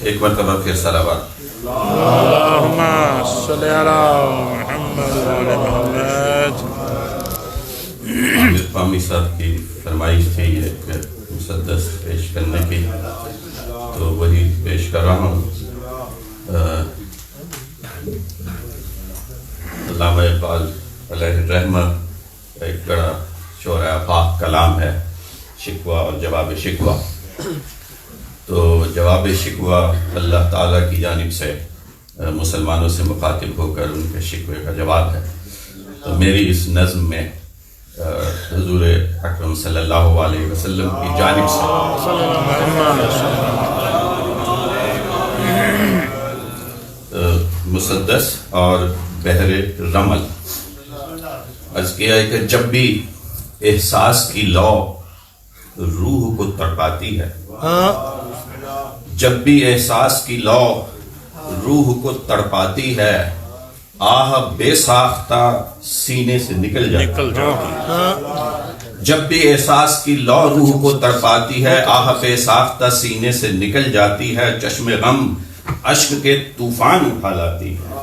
ایک مرتبہ پھر صلوات۔ اللہم صلی علی محمد وعلی محمد۔ عامر قومی صاحب کی فرمائش تھی ایک مسدس پیش کرنے کی، تو وہی پیش کر رہا ہوں۔ علامہ اقبال علیہ الرحمہ ایک بڑا شعرا پاک کلام ہے، شکوہ اور جواب شکوہ۔ تو جواب شکوہ اللہ تعالیٰ کی جانب سے مسلمانوں سے مخاطب ہو کر ان کے شکوے کا جواب ہے۔ تو میری اس نظم میں حضور اکرم صلی اللہ علیہ وسلم کی جانب سے مسدس اور بحر رمل عرض کیا ہے کہ جب بھی احساس کی لو روح کو تڑپاتی ہے، جب بھی احساس کی لو روح کو تڑپاتی ہے، آہ بے ساختہ سینے سے نکل جاتی ہے۔ جب بھی احساس کی لو روح کو تڑپاتی ہے، آہ بے ساختہ سینے سے نکل جاتی ہے، چشم غم اشک کے طوفان اٹھا لاتی ہے،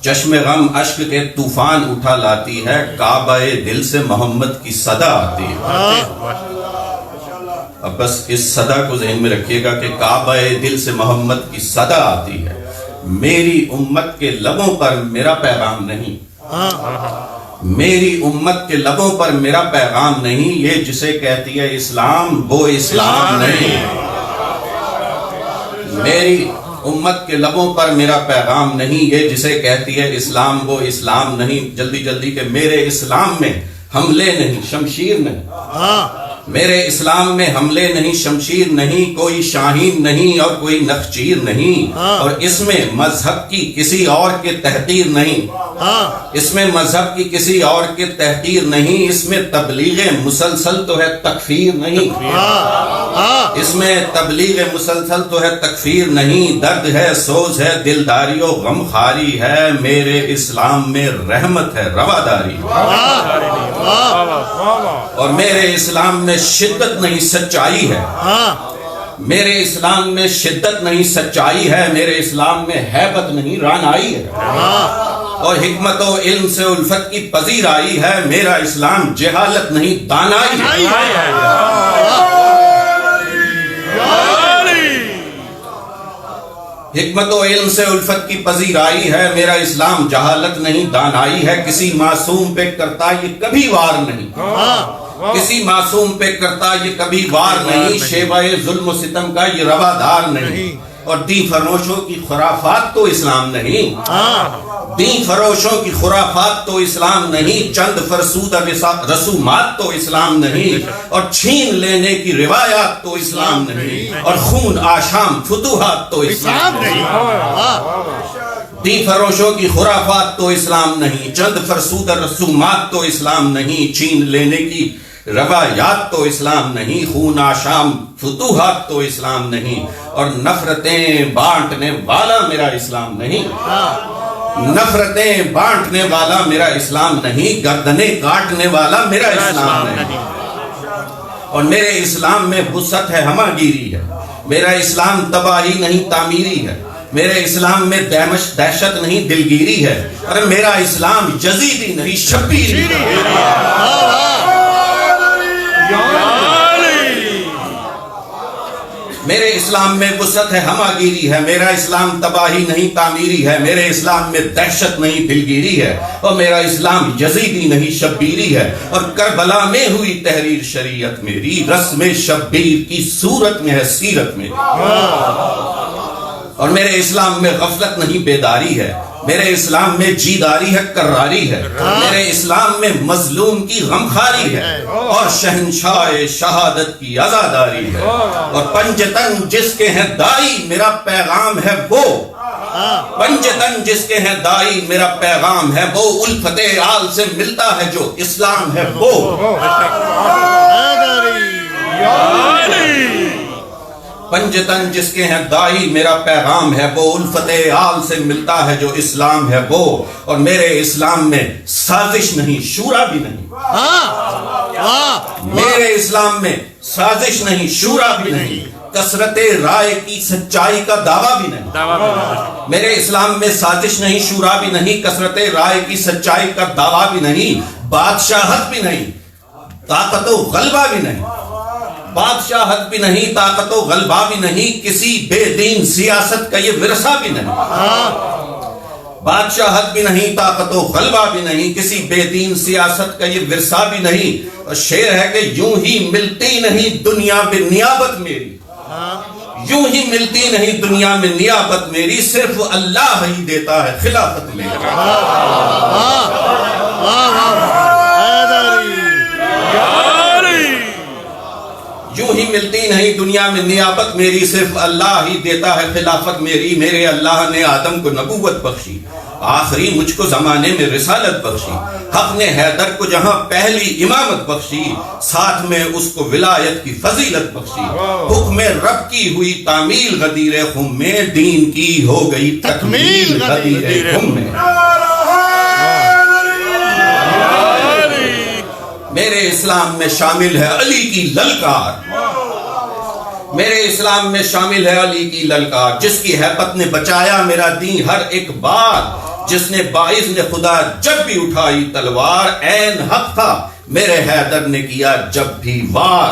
چشم غم اشک کے طوفان اٹھا لاتی ہے، کعبہ دل سے محمد کی صدا آتی ہے۔ اب بس اس صدا کو ذہن میں رکھیے گا کہ کعبہ دل سے محمد کی صدا آتی ہے، میری امت کے لبوں پر میرا پیغام نہیں، میری امت کے لبوں پر میرا پیغام نہیں، یہ جسے کہتی ہے اسلام وہ اسلام نہیں، میری امت کے لبوں پر میرا پیغام نہیں، یہ جسے کہتی ہے اسلام وہ اسلام نہیں۔ جلدی جلدی کہ میرے اسلام میں حملے نہیں شمشیر نہیں، میرے اسلام میں حملے نہیں شمشیر نہیں، کوئی شاہین نہیں اور کوئی نخچیر نہیں، اور اس میں مذہب کی کسی اور کے تحقیر نہیں، اس میں مذہب کی کسی اور کے تحقیر نہیں، اس میں تبلیغ مسلسل تو ہے تکفیر نہیں، اس میں تبلیغ مسلسل تو ہے تکفیر نہیں، درد ہے سوز ہے دلداری و غم خاری ہے، میرے اسلام میں رحمت ہے رواداری، اور میرے اسلام میں شدت نہیں سچائی ہے، میرے اسلام میں شدت نہیں سچائی ہے، میرے اسلام میں ہیبت نہیں رانائی ہے، اور حکمت و علم سے الفت کی پذیرائی ہے، میرا اسلام جہالت نہیں دانائی ہے۔ حکمت و علم سے الفت کی پذیرائی ہے، میرا اسلام جہالت نہیں دانائی ہے، کسی معصوم پہ کرتا یہ کبھی وار نہیں، کسی معصوم پہ کرتا یہ کبھی وار نہیں، شیوہ ظلم و ستم کا یہ روادار نہیں، اور دین فروشوں کی خرافات تو اسلام نہیں، دین فروشوں کی خرافات تو اسلام نہیں، چند فرسودہ رسومات تو اسلام نہیں، اور چھین لینے کی روایات تو اسلام نہیں، اور خون آشام فتوحات تو اسلام نہیں، دین فروشوں کی خرافات تو اسلام نہیں، چند فرسودہ رسومات تو اسلام نہیں، چھین لینے کی روایات تو اسلام نہیں، خون آشام فتوحات تو اسلام نہیں، اور نفرتیں بانٹنے والا میرا اسلام نہیں، نفرتیں بانٹنے والا میرا اسلام نہیں، گردنیں کاٹنے والا میرا اسلام نہیں، اور میرے اسلام میں وسعت ہے ہمہ گیری ہے، میرا اسلام تباہی نہیں تعمیری ہے، میرے اسلام میں دہشت نہیں دلگیری ہے، اور میرا اسلام یزیدی نہیں شبیری ہے۔ میرے اسلام میں وسعت ہے ہمہ گیری ہے، میرا اسلام تباہی نہیں تعمیری ہے، میرے اسلام میں دہشت نہیں دلگیری ہے، اور میرا اسلام یزیدی نہیں شبیری ہے، اور کربلا میں ہوئی تحریر شریعت میری، رسم شبیر کی صورت میں ہے سیرت میری، اور میرے اسلام میں غفلت نہیں بیداری ہے، میرے اسلام میں جیداری ہے کراری ہے، میرے اسلام میں مظلوم کی غمخاری ہے، اور شہنشاہ شہادت کی عزاداری ہے، اور پنجتن جس کے ہیں دائی میرا پیغام ہے وہ، پنجتن جس کے ہیں دائی میرا پیغام ہے وہ، الفت آل سے ملتا ہے جو اسلام ہے وہ، پنجتن جس کے ہیں دائی میرا پیغام ہے وہ، الفت آل سے ملتا ہے جو اسلام ہے وہ، اور میرے اسلام میں سازش نہیں شورا بھی نہیں، میرے اسلام میں سازش نہیں شورا بھی نہیں، کثرت رائے کی سچائی کا دعویٰ بھی نہیں. میرے اسلام میں سازش نہیں، شورا بھی نہیں، کثرت رائے کی سچائی کا دعویٰ بھی نہیں، بادشاہت بھی نہیں، طاقت و غلبہ بھی نہیں. بادشاہت بھی نہیں، طاقت و غلبہ بھی نہیں، کسی بے دین سیاست کا یہ ورثہ بھی نہیں. بادشاہت بھی نہیں، طاقت و غلبہ بھی نہیں، کسی بے دین سیاست کا یہ ورثہ بھی نہیں. اور شعر ہے کہ یوں ہی ملتی نہیں دنیا میں نیابت میری، یوں ہی ملتی نہیں دنیا میں نیابت میری، صرف اللہ ہی دیتا ہے خلافت میری. یوں ہی ملتی نہیں دنیا میں نیابت میری، صرف اللہ ہی دیتا ہے خلافت میری. میرے اللہ نے آدم کو نبوت بخشی، آخری مجھ کو زمانے میں رسالت بخشی. حق نے حیدر کو جہاں پہلی امامت بخشی، ساتھ میں اس کو ولایت کی فضیلت بخشی. حکم رب کی ہوئی تعمیل غدیر خم میں، دین کی ہو گئی تکمیل غدیر خم میں. میرے اسلام میں شامل ہے علی کی للکار، میرے اسلام میں شامل ہے علی کی للکار. جس کی ہیبت نے بچایا میرا دین ہر ایک بار، جس نے باعث خدا جب بھی اٹھائی تلوار، عین حق تھا میرے حیدر نے کیا جب بھی وار.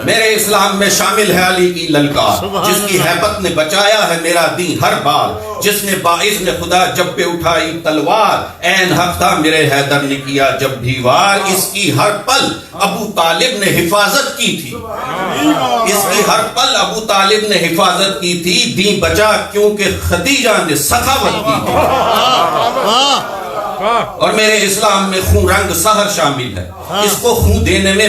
میرے اسلام میں شامل ہے علی کی للکار، جس کی ہیبت نے بچایا ہے میرا دین ہر بار، جس نے باعث نے خدا جب پہ اٹھائی تلوار، عین حق تھا میرے حیدر نے کیا جب بھی وار. اس کی ہر پل ابو طالب نے حفاظت کی تھی، اس کی ہر پل ابو طالب نے حفاظت کی تھی، دین بچا کیونکہ خدیجہ نے سخاوت کی تھی. اور میرے اسلام میں خون رنگ سحر شامل ہے، اس کو خون دینے میں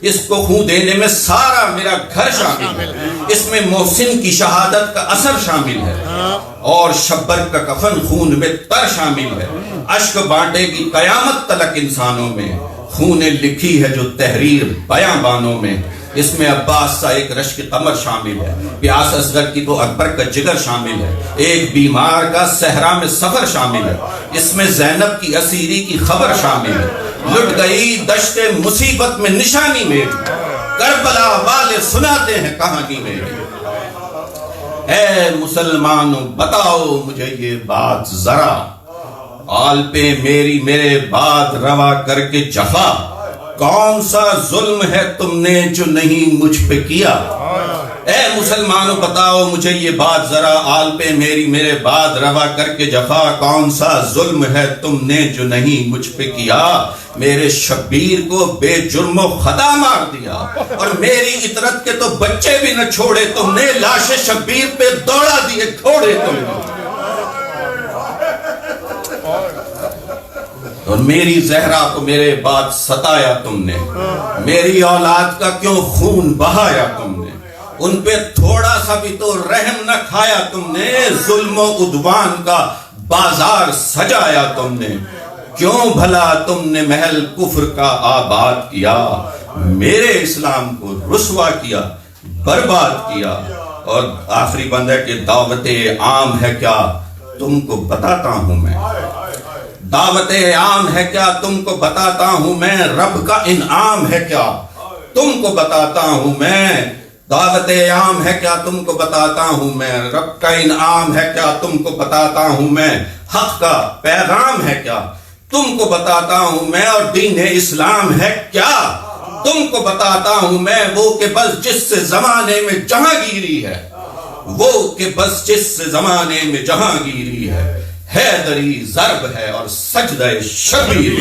اس کو خون دینے میں سارا میرا گھر شامل ہے. اس میں محسن کی شہادت کا اثر شامل ہے، اور شبر کا کفن خون میں تر شامل ہے. اشک بانٹے کی قیامت تلک انسانوں میں، خون لکھی ہے جو تحریر بیاں بانوں میں. اس میں عباس سا ایک رشک قمر شامل ہے، پیاس اصغر کی تو اکبر کا جگر شامل ہے. ایک بیمار کا صحرا میں سفر شامل ہے، اس میں زینب کی اسیری کی خبر شامل ہے. لٹ گئی دشت مصیبت میں نشانی میری، کربلا والے سناتے ہیں کہانی میری. اے مسلمانوں بتاؤ مجھے یہ بات ذرا، آل پہ میری میرے بعد روا کر کے جفا، کون سا ظلم ہے تم نے جو نہیں مجھ پہ کیا. اے مسلمانوں بتاؤ مجھے یہ بات ذرا، آل پہ میری میرے بعد روا کر کے جفا، کون سا ظلم ہے تم نے جو نہیں مجھ پہ کیا. میرے شبیر کو بے جرم و خطا مار دیا، اور میری عطرت کے تو بچے بھی نہ چھوڑے تم نے، لاش شبیر پہ دوڑا دیے گھوڑے تم نے. اور میری زہرا کو میرے بعد ستایا تم نے، میری اولاد کا کیوں خون بہایا تم نے. ان پہ تھوڑا سا بھی تو رحم نہ کھایا تم نے، ظلم و عدوان کا بازار سجایا تم نے. کیوں بھلا تم نے محل کفر کا آباد کیا، میرے اسلام کو رسوا کیا برباد کیا. اور آخری بند ہے کہ دعوت عام ہے کیا تم کو بتاتا ہوں میں، دعوت عام ہے کیا تم کو بتاتا ہوں میں، رب کا انعام ہے کیا تم کو بتاتا ہوں میں. دعوت عام ہے کیا تم کو بتاتا ہوں میں، رب کا انعام ہے کیا تم کو بتاتا ہوں میں، حق کا پیغام ہے کیا تم کو بتاتا ہوں میں، اور دین اسلام ہے کیا تم کو بتاتا ہوں میں. وہ کہ بس جس سے زمانے میں جہاں گیری ہے، وہ کہ بس جس سے زمانے میں جہاں گیری ہے، حیدری ضرب ہے اور سجدہ شبیر.